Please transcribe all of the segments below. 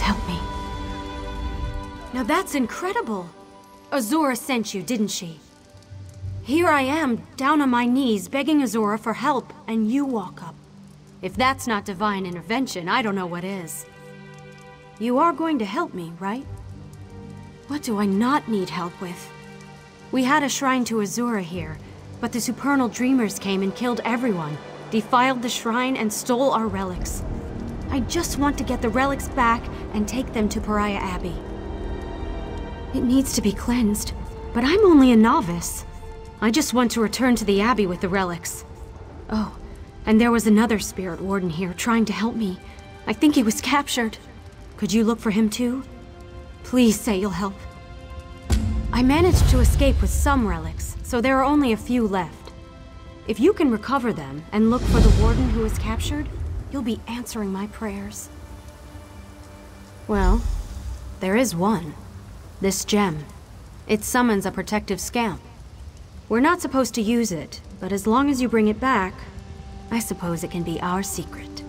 help me. Now that's incredible! Azura sent you, didn't she? Here I am, down on my knees, begging Azura for help, and you walk up. If that's not divine intervention, I don't know what is. You are going to help me, right? What do I not need help with? We had a shrine to Azura here, but the supernal dreamers came and killed everyone, defiled the shrine, and stole our relics. I just want to get the relics back and take them to Pariah Abbey. It needs to be cleansed, but I'm only a novice. I just want to return to the Abbey with the relics. Oh, and there was another spirit warden here trying to help me. I think he was captured. Could you look for him too? Please say you'll help. I managed to escape with some relics, so there are only a few left. If you can recover them and look for the warden who was captured, you'll be answering my prayers. Well, there is one. This gem. It summons a protective scamp. We're not supposed to use it, but as long as you bring it back, I suppose it can be our secret.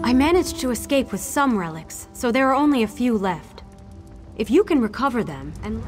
I managed to escape with some relics, so there are only a few left. If you can recover them and...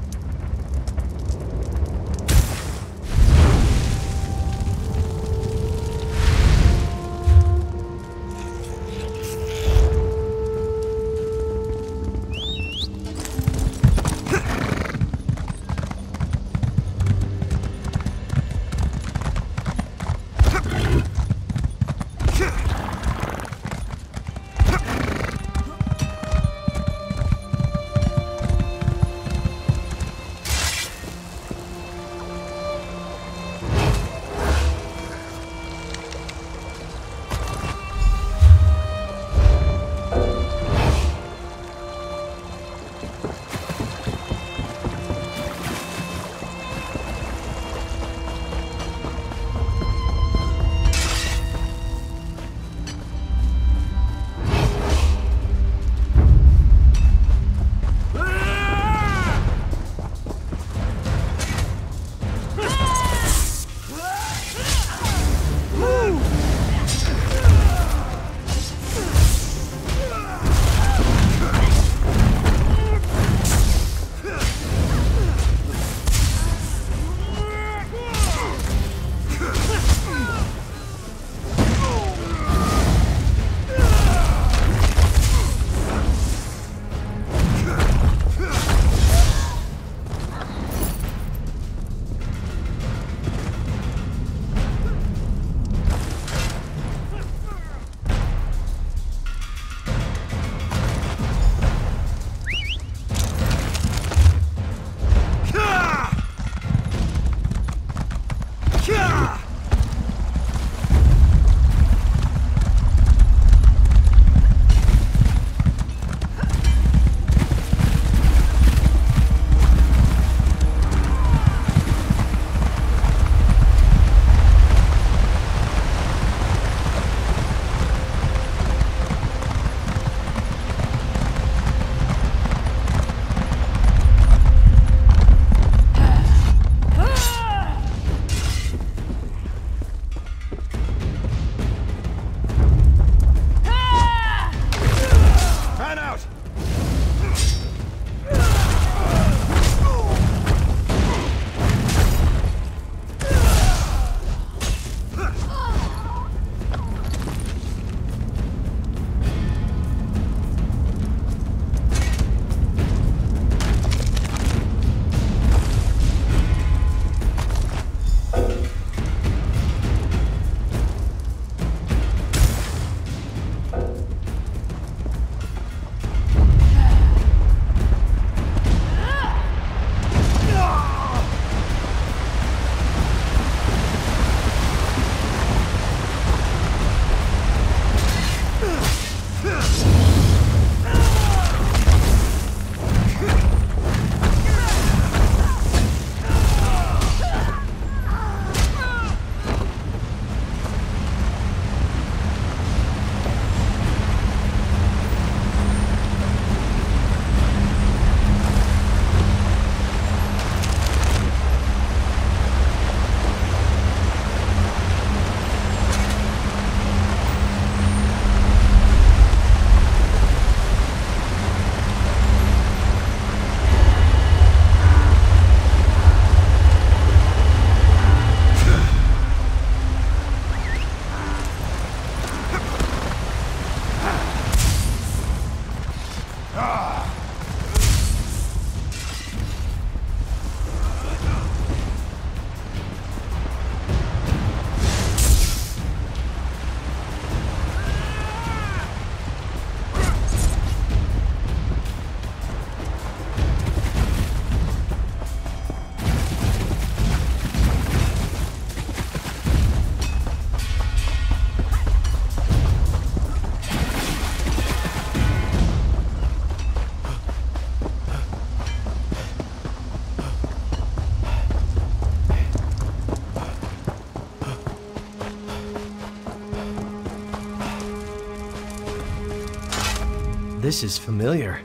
This is familiar.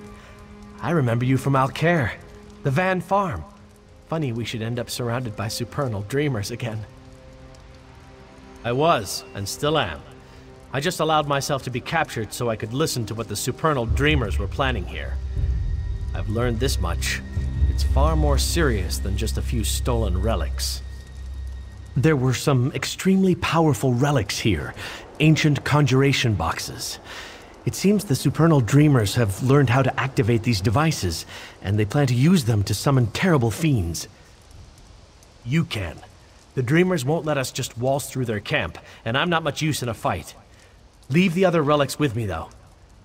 I remember you from Alcaire, the Van Farm. Funny we should end up surrounded by supernal dreamers again. I was, and still am. I just allowed myself to be captured so I could listen to what the supernal dreamers were planning here. I've learned this much. It's far more serious than just a few stolen relics. There were some extremely powerful relics here, ancient conjuration boxes. It seems the supernal dreamers have learned how to activate these devices, and they plan to use them to summon terrible fiends. You can. The dreamers won't let us just waltz through their camp, and I'm not much use in a fight. Leave the other relics with me, though.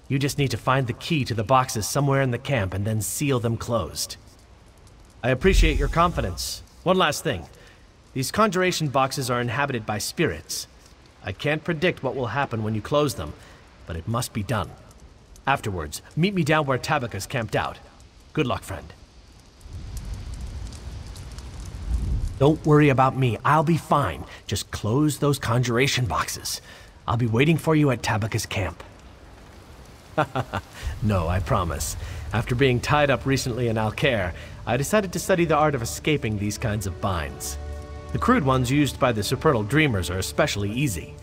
You just need to find the key to the boxes somewhere in the camp and then seal them closed. I appreciate your confidence. One last thing. These conjuration boxes are inhabited by spirits. I can't predict what will happen when you close them, but it must be done. Afterwards, meet me down where Tabitha's camped out. Good luck, friend. Don't worry about me. I'll be fine. Just close those conjuration boxes. I'll be waiting for you at Tabitha's camp. No, I promise. After being tied up recently in Alcaire, I decided to study the art of escaping these kinds of binds. The crude ones used by the supernal dreamers are especially easy.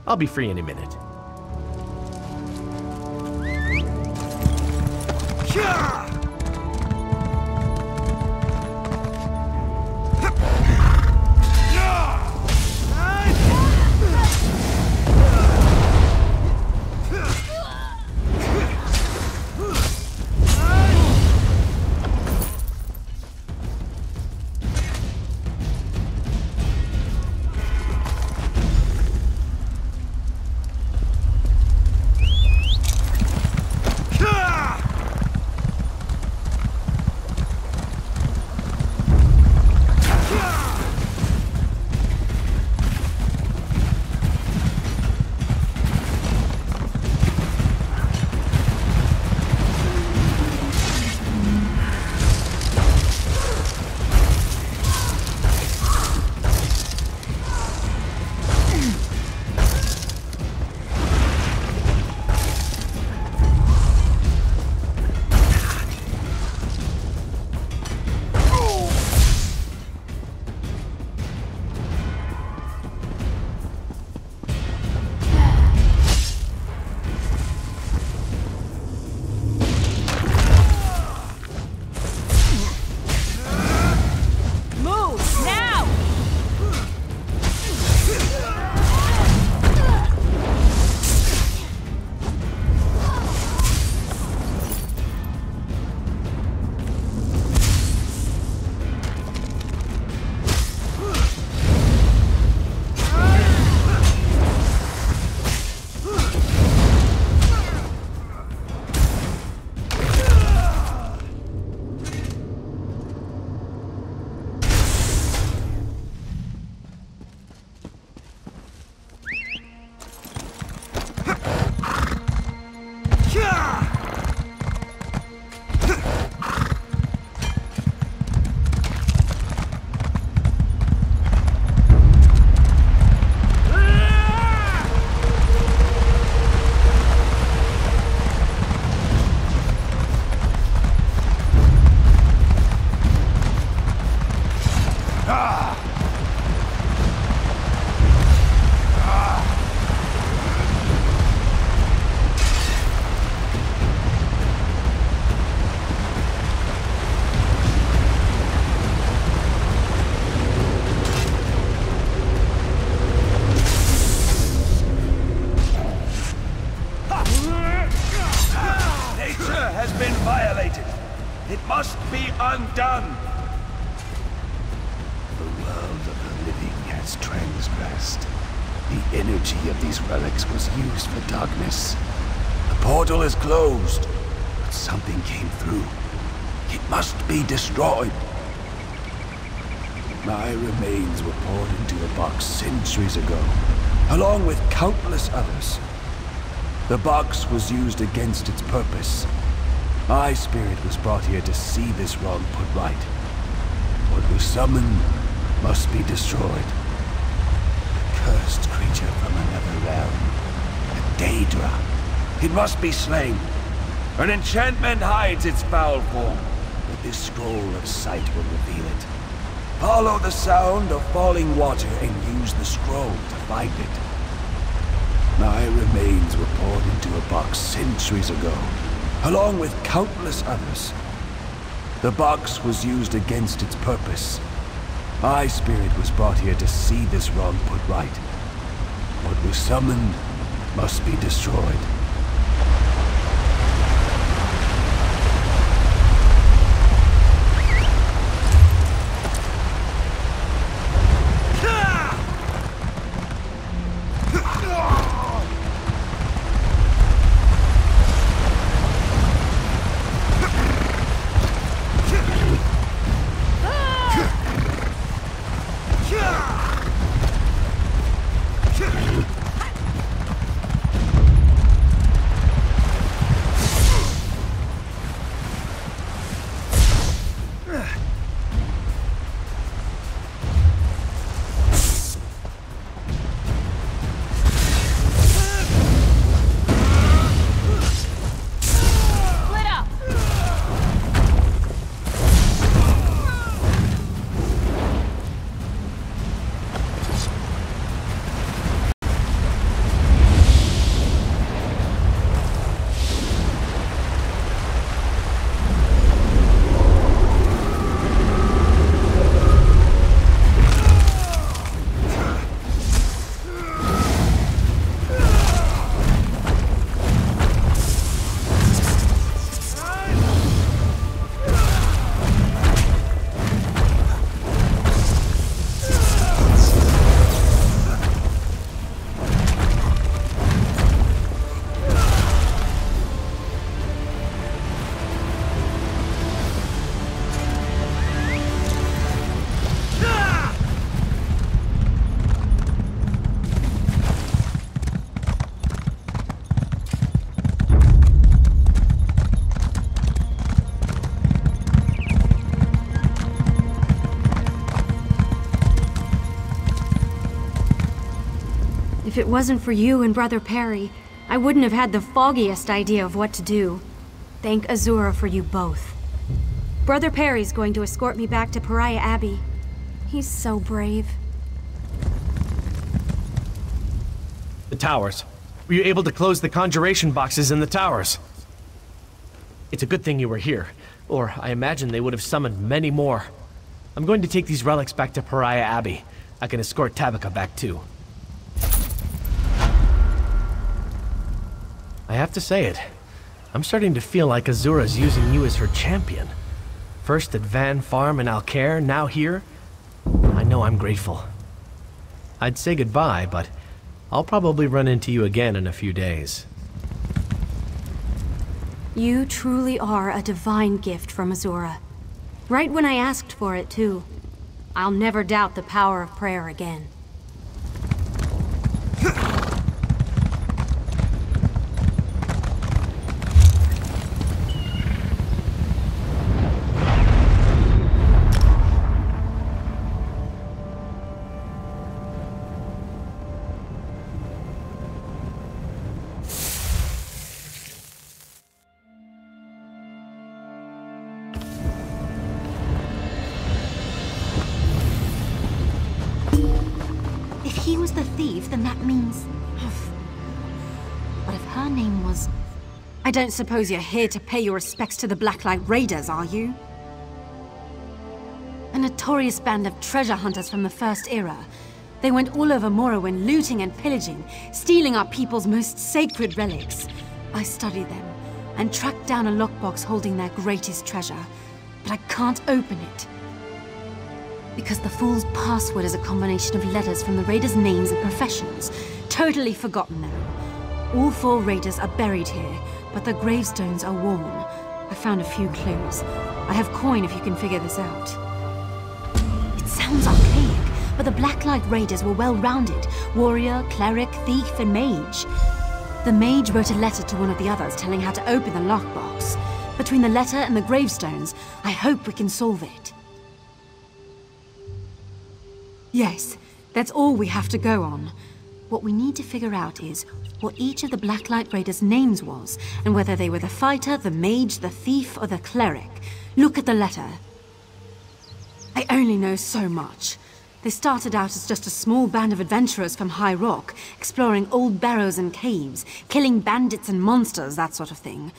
I'll be free in a minute. undone! The world of the living has transgressed. The energy of these relics was used for darkness. The portal is closed, but something came through. It must be destroyed. My remains were poured into a box centuries ago, along with countless others. The box was used against its purpose. My spirit was brought here to see this wrong put right. What was summoned must be destroyed. A cursed creature from another realm. A Daedra. It must be slain. An enchantment hides its foul form, but this scroll of sight will reveal it. Follow the sound of falling water and use the scroll to find it. My remains were poured into a box centuries ago, along with countless others. The box was used against its purpose. My spirit was brought here to see this wrong put right. What was summoned must be destroyed. If it wasn't for you and Brother Perry, I wouldn't have had the foggiest idea of what to do. Thank Azura for you both. Brother Perry's going to escort me back to Pariah Abbey. He's so brave. The towers. Were you able to close the conjuration boxes in the towers? It's a good thing you were here, or I imagine they would have summoned many more. I'm going to take these relics back to Pariah Abbey. I can escort Tabitha back too. I have to say it. I'm starting to feel like Azura's using you as her champion. First at Van Farm in Alcaire, now here. I know I'm grateful. I'd say goodbye, but I'll probably run into you again in a few days. You truly are a divine gift from Azura. Right when I asked for it, too. I'll never doubt the power of prayer again. If he was the thief, then that means... But if her name was... I don't suppose you're here to pay your respects to the Blacklight Raiders, are you? A notorious band of treasure hunters from the First Era. They went all over Morrowind, looting and pillaging, stealing our people's most sacred relics. I studied them, and tracked down a lockbox holding their greatest treasure, but I can't open it. Because the Fool's password is a combination of letters from the Raiders' names and professions, totally forgotten now. All 4 Raiders are buried here, but the gravestones are worn. I found a few clues. I have coin if you can figure this out. It sounds archaic, but the Blacklight Raiders were well-rounded. Warrior, cleric, thief, and mage. The mage wrote a letter to one of the others telling how to open the lockbox. Between the letter and the gravestones, I hope we can solve it. Yes, that's all we have to go on. What we need to figure out is what each of the Blacklight Raiders' names was, and whether they were the fighter, the mage, the thief, or the cleric. Look at the letter. I only know so much. They started out as just a small band of adventurers from High Rock, exploring old barrows and caves, killing bandits and monsters, that sort of thing.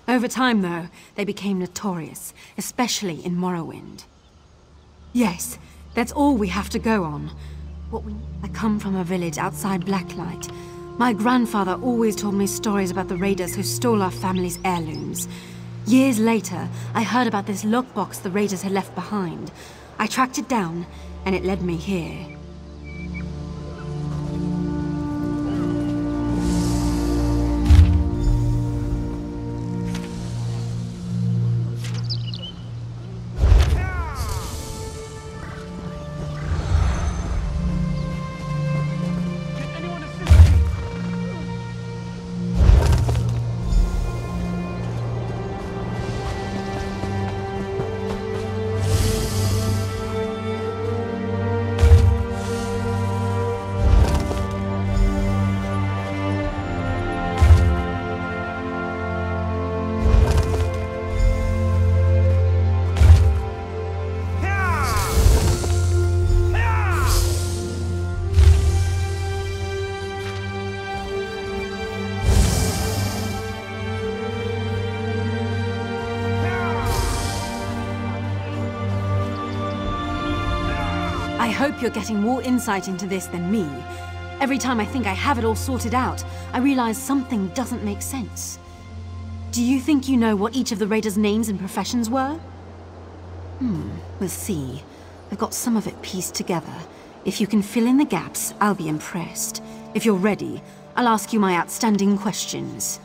Over time, though, they became notorious, especially in Morrowind. Yes, that's all we have to go on. I come from a village outside Blacklight. My grandfather always told me stories about the raiders who stole our family's heirlooms. Years later, I heard about this lockbox the raiders had left behind. I tracked it down, and it led me here. I hope you're getting more insight into this than me. Every time I think I have it all sorted out, I realize something doesn't make sense. Do you think you know what each of the raiders' names and professions were? We'll see. I've got some of it pieced together. If you can fill in the gaps, I'll be impressed. If you're ready, I'll ask you my outstanding questions.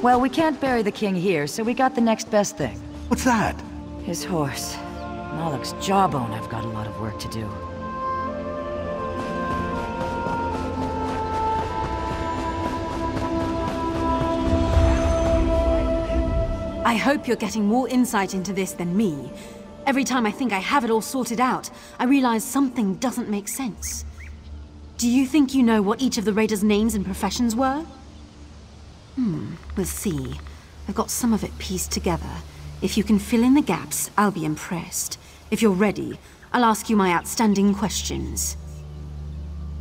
Well, we can't bury the king here, so we got the next best thing. What's that? His horse. Moloch's jawbone. I've got a lot of work to do. I hope you're getting more insight into this than me. Every time I think I have it all sorted out, I realize something doesn't make sense. Do you think you know what each of the raiders' names and professions were? We'll see. I've got some of it pieced together. If you can fill in the gaps, I'll be impressed. If you're ready, I'll ask you my outstanding questions.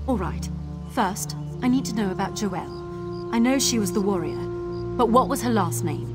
All right. First, I need to know about Joelle. I know she was the warrior, but what was her last name?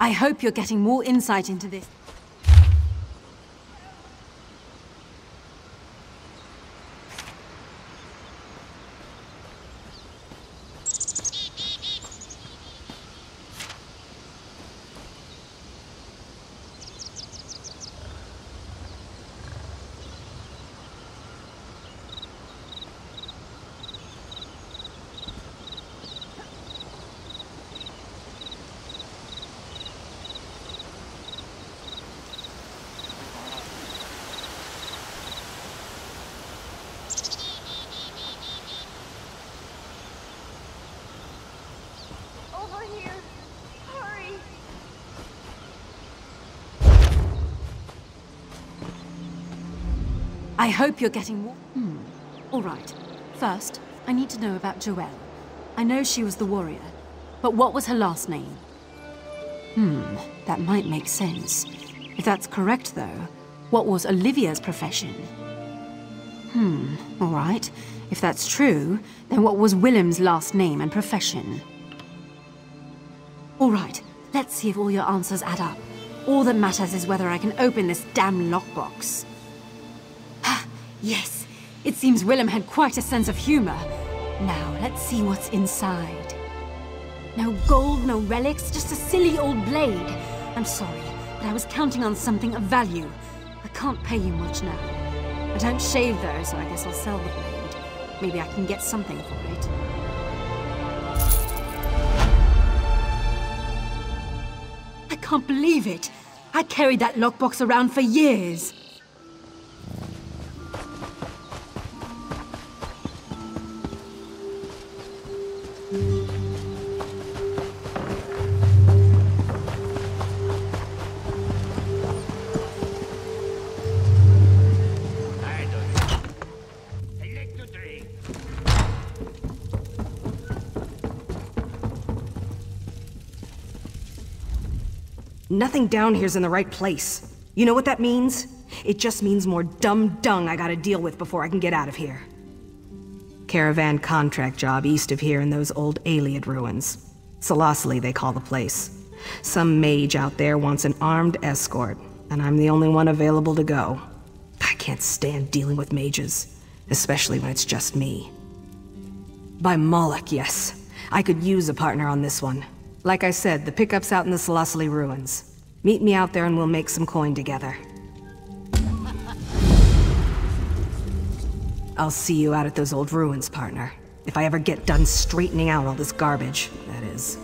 I hope you're getting more insight into this. I hope you're getting more. All right. First, I need to know about Joelle. I know she was the warrior, but what was her last name? That might make sense. If that's correct, though, what was Olivia's profession? All right. If that's true, then what was Willem's last name and profession? All right. Let's see if all your answers add up. All that matters is whether I can open this damn lockbox. Yes, it seems Willem had quite a sense of humor. Now, let's see what's inside. No gold, no relics, just a silly old blade. I'm sorry, but I was counting on something of value. I can't pay you much now. I don't shave though, so I guess I'll sell the blade. Maybe I can get something for it. I can't believe it! I carried that lockbox around for years. Nothing down here's in the right place. You know what that means? It just means more dumb dung I gotta deal with before I can get out of here. Caravan contract job east of here in those old Aliad ruins. Selosli, they call the place. Some mage out there wants an armed escort, and I'm the only one available to go. I can't stand dealing with mages, especially when it's just me. By Moloch, yes. I could use a partner on this one. Like I said, the pickup's out in the Selesili ruins. Meet me out there and we'll make some coin together. I'll see you out at those old ruins, partner. If I ever get done straightening out all this garbage, that is.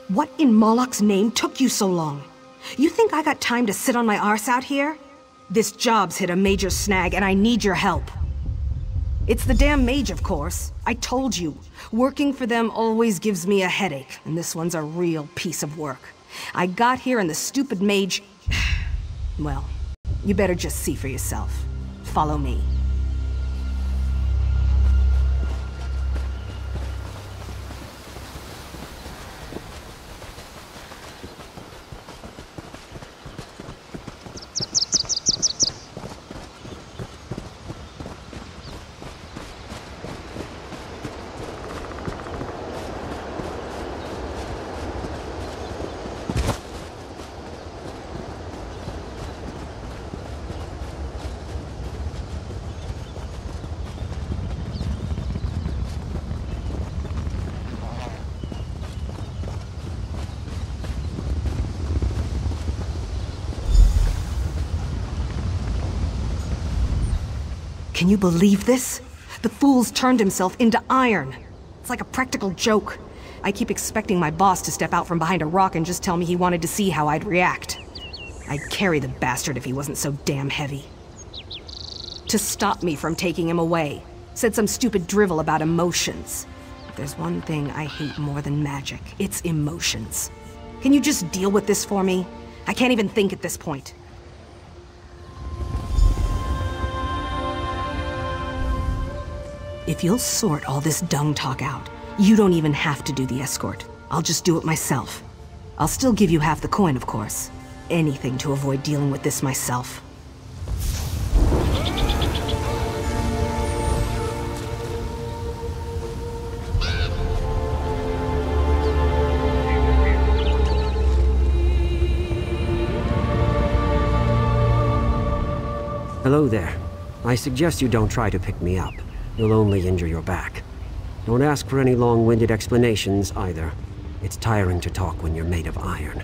What in Moloch's name took you so long? You think I got time to sit on my arse out here? This job's hit a major snag and I need your help. It's the damn mage, of course. I told you. Working for them always gives me a headache, and this one's a real piece of work. I got here and the stupid mage... Well, you better just see for yourself. Follow me. Can you believe this? The fool's turned himself into iron. It's like a practical joke. I keep expecting my boss to step out from behind a rock and just tell me he wanted to see how I'd react. I'd carry the bastard if he wasn't so damn heavy. To stop me from taking him away. Said some stupid drivel about emotions. If there's one thing I hate more than magic, it's emotions. Can you just deal with this for me? I can't even think at this point. If you'll sort all this dung talk out, you don't even have to do the escort. I'll just do it myself. I'll still give you half the coin, of course. Anything to avoid dealing with this myself. Hello there. I suggest you don't try to pick me up. You'll only injure your back. Don't ask for any long-winded explanations, either. It's tiring to talk when you're made of iron.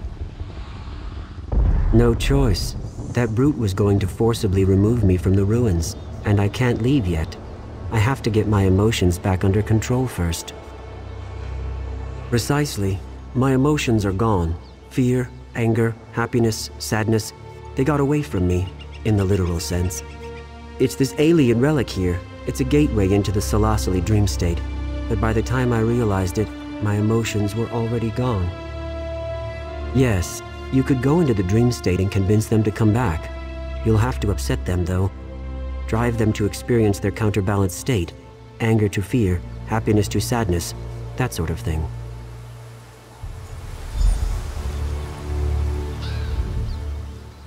No choice. That brute was going to forcibly remove me from the ruins, and I can't leave yet. I have to get my emotions back under control first. Precisely. My emotions are gone. Fear, anger, happiness, sadness. They got away from me, in the literal sense. It's this alien relic here. It's a gateway into the Selesili dream state, but by the time I realized it, my emotions were already gone. Yes, you could go into the dream state and convince them to come back. You'll have to upset them, though. Drive them to experience their counterbalanced state, anger to fear, happiness to sadness, that sort of thing.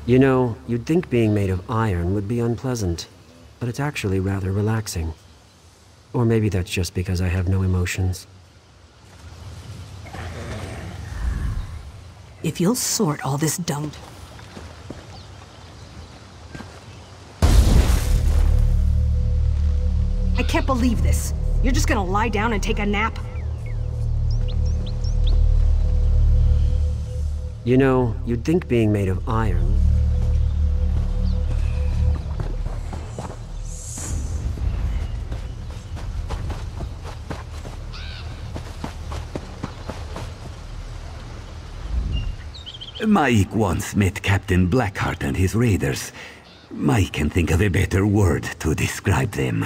You know, you'd think being made of iron would be unpleasant. But it's actually rather relaxing. Or maybe that's just because I have no emotions. If you'll sort all this dung... can't believe this. You're just gonna lie down and take a nap? You know, you'd think being made of iron... Mike once met Captain Blackheart and his raiders. Mike can think of a better word to describe them.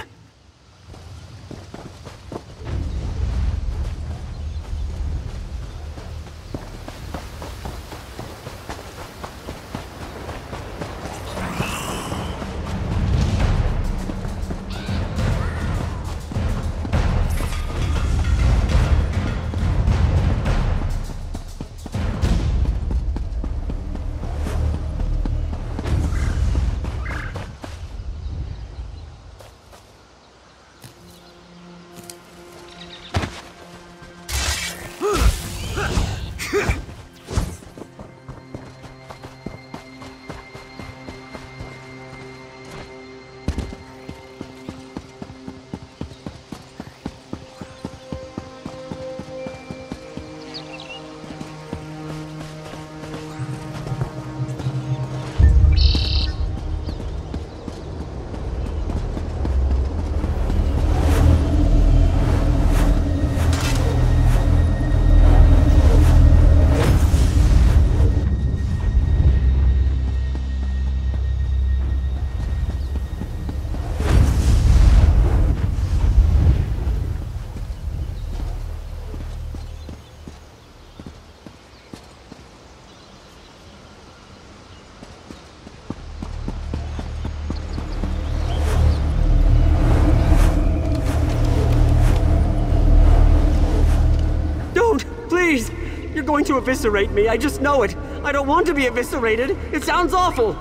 Please! You're going to eviscerate me, I just know it. I don't want to be eviscerated. It sounds awful.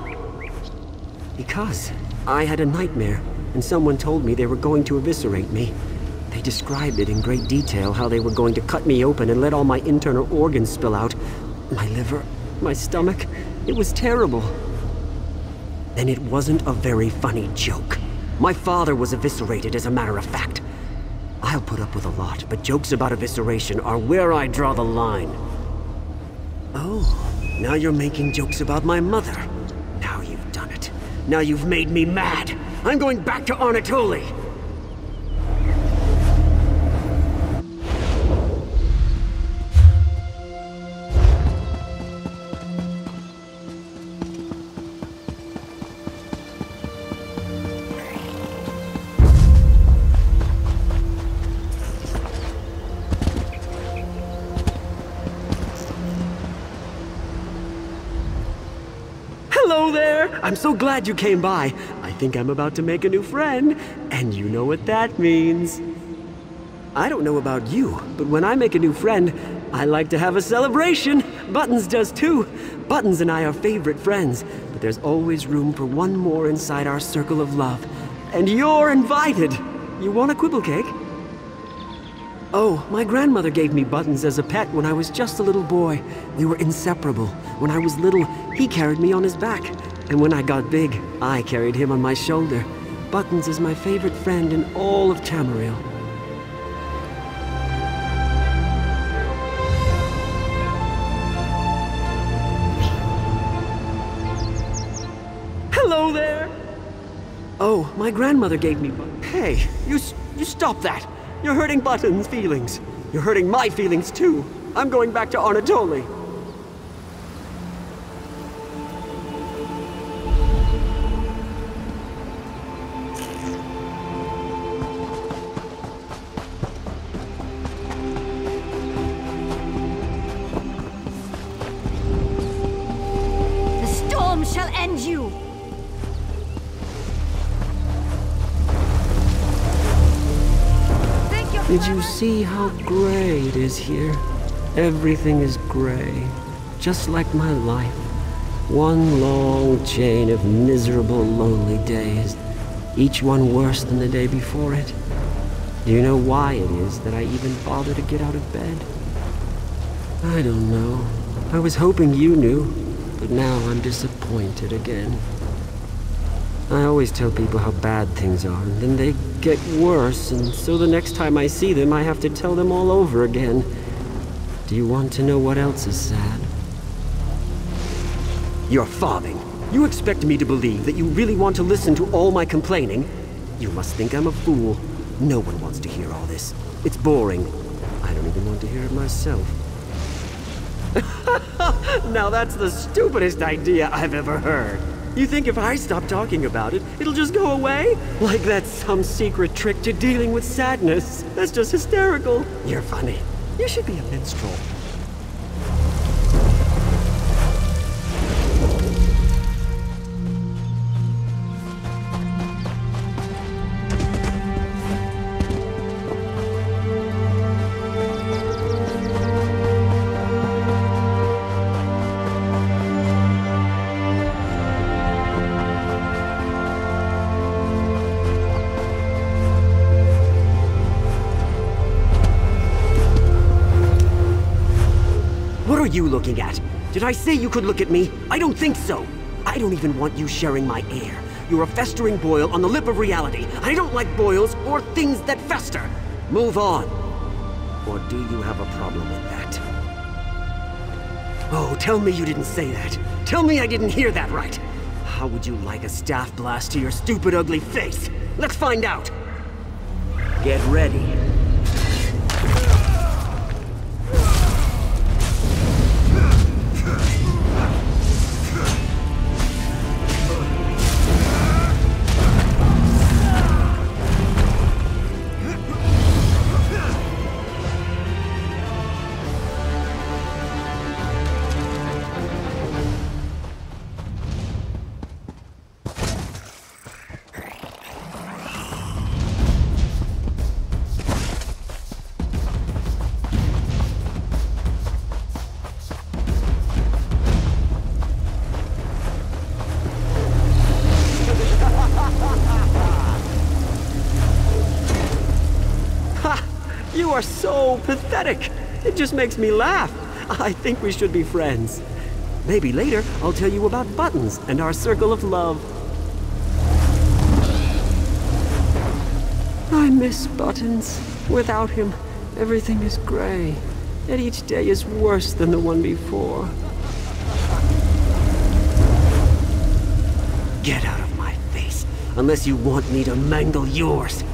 Because I had a nightmare, and someone told me they were going to eviscerate me. They described it in great detail, how they were going to cut me open and let all my internal organs spill out. My liver, my stomach. It was terrible. Then it wasn't a very funny joke. My father was eviscerated, as a matter of fact. I'll put up with a lot, but jokes about evisceration are where I draw the line. Oh, now you're making jokes about my mother. Now you've done it. Now you've made me mad. I'm going back to Arnatoli. Hello there! I'm so glad you came by. I think I'm about to make a new friend, and you know what that means. I don't know about you, but when I make a new friend, I like to have a celebration. Buttons does too. Buttons and I are favorite friends, but there's always room for one more inside our circle of love. And you're invited! You want a quibble cake? Oh, my grandmother gave me Buttons as a pet when I was just a little boy. We were inseparable. When I was little, he carried me on his back. And when I got big, I carried him on my shoulder. Buttons is my favorite friend in all of Tamariel. Hello there! Oh, my grandmother gave me Buttons. Hey, you stop that! You're hurting Buttons' feelings. You're hurting my feelings, too. I'm going back to Arnatoli. The storm shall end you! Did you see how gray it is here? Everything is gray, just like my life. One long chain of miserable, lonely days, each one worse than the day before it. Do you know why it is that I even bother to get out of bed? I don't know. I was hoping you knew, but now I'm disappointed again. I always tell people how bad things are, and then they get worse, and so the next time I see them, I have to tell them all over again. Do you want to know what else is sad? You're fobbing. You expect me to believe that you really want to listen to all my complaining? You must think I'm a fool. No one wants to hear all this. It's boring. I don't even want to hear it myself. Now that's the stupidest idea I've ever heard. You think if I stop talking about it, it'll just go away? Like that's some secret trick to dealing with sadness. That's just hysterical. You're funny. You should be a minstrel. What are you looking at? Did I say you could look at me? I don't think so. I don't even want you sharing my air. You're a festering boil on the lip of reality. I don't like boils or things that fester. Move on. Or do you have a problem with that? Oh, tell me you didn't say that. Tell me I didn't hear that right. How would you like a staff blast to your stupid, ugly face? Let's find out. Get ready. You are so pathetic. It just makes me laugh. I think we should be friends. Maybe later I'll tell you about Buttons and our circle of love. I miss Buttons. Without him, everything is gray. And each day is worse than the one before. Get out of my face, unless you want me to mangle yours.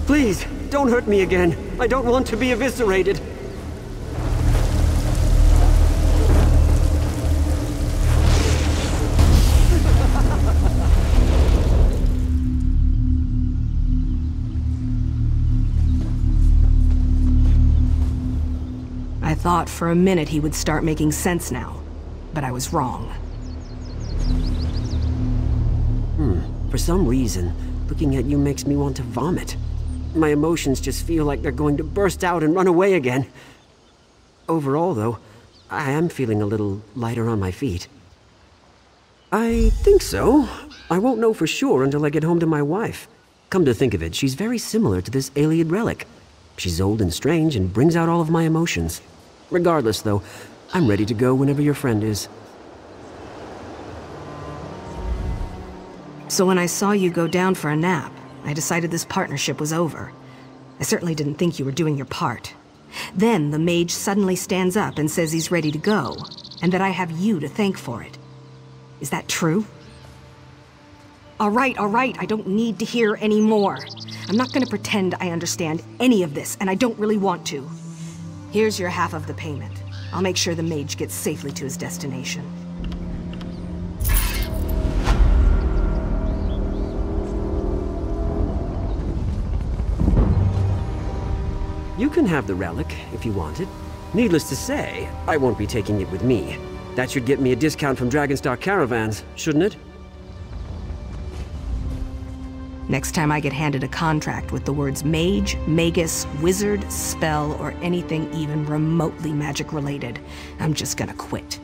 Please, don't hurt me again. I don't want to be eviscerated. I thought for a minute he would start making sense now, but I was wrong. For some reason, looking at you makes me want to vomit. My emotions just feel like they're going to burst out and run away again. Overall, though, I am feeling a little lighter on my feet. I think so. I won't know for sure until I get home to my wife. Come to think of it, she's very similar to this alien relic. She's old and strange and brings out all of my emotions. Regardless, though, I'm ready to go whenever your friend is. So when I saw you go down for a nap, I decided this partnership was over. I certainly didn't think you were doing your part. Then the mage suddenly stands up and says he's ready to go, and that I have you to thank for it. Is that true? All right, I don't need to hear any more. I'm not gonna pretend I understand any of this, and I don't really want to. Here's your half of the payment. I'll make sure the mage gets safely to his destination. You can have the relic, if you want it. Needless to say, I won't be taking it with me. That should get me a discount from Dragonstar Caravans, shouldn't it? Next time I get handed a contract with the words mage, magus, wizard, spell, or anything even remotely magic related, I'm just gonna quit.